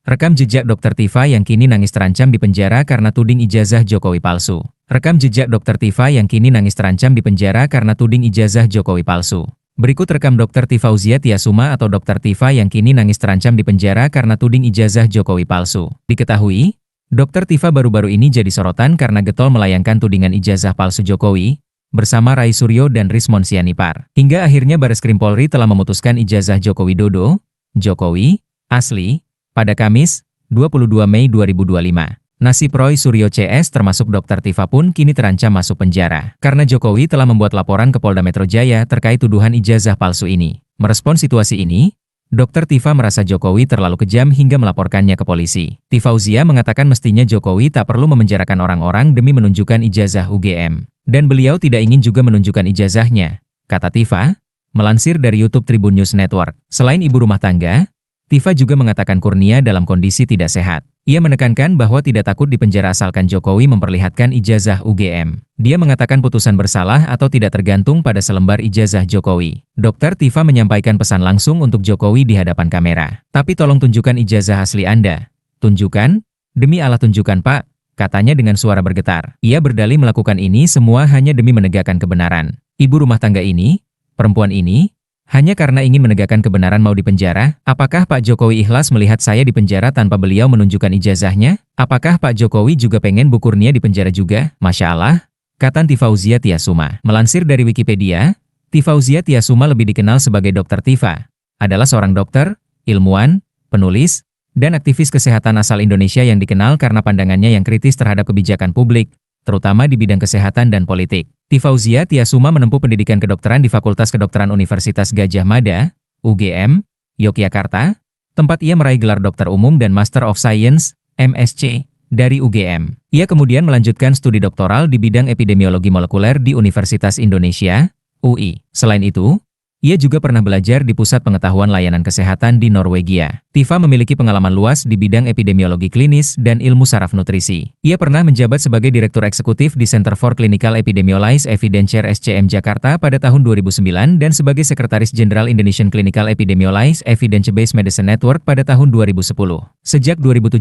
Rekam jejak Dr. Tifa yang kini nangis terancam di penjara karena tuding ijazah Jokowi palsu. Rekam jejak Dr. Tifa yang kini nangis terancam di penjara karena tuding ijazah Jokowi palsu. Berikut rekam Dr. Tifauzia Tiasuma atau Dr. Tifa yang kini nangis terancam di penjara karena tuding ijazah Jokowi palsu. Diketahui, Dr. Tifa baru-baru ini jadi sorotan karena getol melayangkan tudingan ijazah palsu Jokowi bersama Rai Suryo dan Rismon Sianipar. Hingga akhirnya Bareskrim Polri telah memutuskan ijazah Joko Widodo, Jokowi, asli, pada Kamis, 22 Mei 2025. Nasib Roy Suryo CS termasuk Dr. Tifa pun kini terancam masuk penjara. Karena Jokowi telah membuat laporan ke Polda Metro Jaya terkait tuduhan ijazah palsu ini. Merespon situasi ini, Dr. Tifa merasa Jokowi terlalu kejam hingga melaporkannya ke polisi. Tifauzia mengatakan mestinya Jokowi tak perlu memenjarakan orang-orang demi menunjukkan ijazah UGM. Dan beliau tidak ingin juga menunjukkan ijazahnya, kata Tifa, melansir dari YouTube Tribun News Network. Selain ibu rumah tangga, Tifa juga mengatakan Kurnia dalam kondisi tidak sehat. Ia menekankan bahwa tidak takut dipenjara asalkan Jokowi memperlihatkan ijazah UGM. Dia mengatakan putusan bersalah atau tidak tergantung pada selembar ijazah Jokowi. Dr. Tifa menyampaikan pesan langsung untuk Jokowi di hadapan kamera. Tapi tolong tunjukkan ijazah asli Anda. Tunjukkan? Demi Allah tunjukkan Pak, katanya dengan suara bergetar. Ia berdalih melakukan ini semua hanya demi menegakkan kebenaran. Ibu rumah tangga ini, perempuan ini, hanya karena ingin menegakkan kebenaran mau dipenjara? Apakah Pak Jokowi ikhlas melihat saya dipenjara tanpa beliau menunjukkan ijazahnya? Apakah Pak Jokowi juga pengen Bu Kurnia dipenjara juga? Masya Allah, kata Tifauzia Tiasuma. Melansir dari Wikipedia, Tifauzia Tiasuma lebih dikenal sebagai Dr. Tifa. Adalah seorang dokter, ilmuwan, penulis, dan aktivis kesehatan asal Indonesia yang dikenal karena pandangannya yang kritis terhadap kebijakan publik, terutama di bidang kesehatan dan politik. Tifauzia Tiasuma menempuh pendidikan kedokteran di Fakultas Kedokteran Universitas Gadjah Mada, UGM, Yogyakarta, tempat ia meraih gelar dokter umum dan Master of Science, MSc, dari UGM. Ia kemudian melanjutkan studi doktoral di bidang epidemiologi molekuler di Universitas Indonesia, UI. Selain itu, ia juga pernah belajar di Pusat Pengetahuan Layanan Kesehatan di Norwegia. Tifa memiliki pengalaman luas di bidang epidemiologi klinis dan ilmu saraf nutrisi. Ia pernah menjabat sebagai Direktur Eksekutif di Center for Clinical Epidemiology Evidence SCM Jakarta pada tahun 2009 dan sebagai Sekretaris Jenderal Indonesian Clinical Epidemiology Evidence-Based Medicine Network pada tahun 2010. Sejak 2017,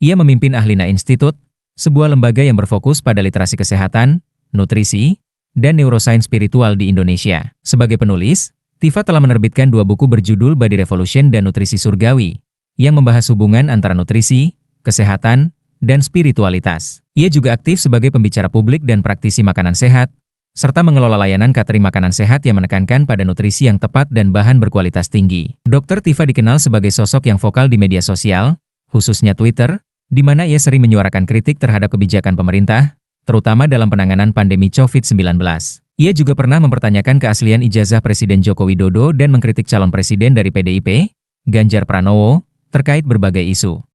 ia memimpin Ahlina Institute, sebuah lembaga yang berfokus pada literasi kesehatan, nutrisi, dan neuroscience spiritual di Indonesia. Sebagai penulis, Tifa telah menerbitkan 2 buku berjudul Body Revolution dan Nutrisi Surgawi, yang membahas hubungan antara nutrisi, kesehatan, dan spiritualitas. Ia juga aktif sebagai pembicara publik dan praktisi makanan sehat, serta mengelola layanan catering makanan sehat yang menekankan pada nutrisi yang tepat dan bahan berkualitas tinggi. Dr. Tifa dikenal sebagai sosok yang vokal di media sosial, khususnya Twitter, di mana ia sering menyuarakan kritik terhadap kebijakan pemerintah, terutama dalam penanganan pandemi COVID-19. Ia juga pernah mempertanyakan keaslian ijazah Presiden Joko Widodo dan mengkritik calon presiden dari PDIP, Ganjar Pranowo, terkait berbagai isu.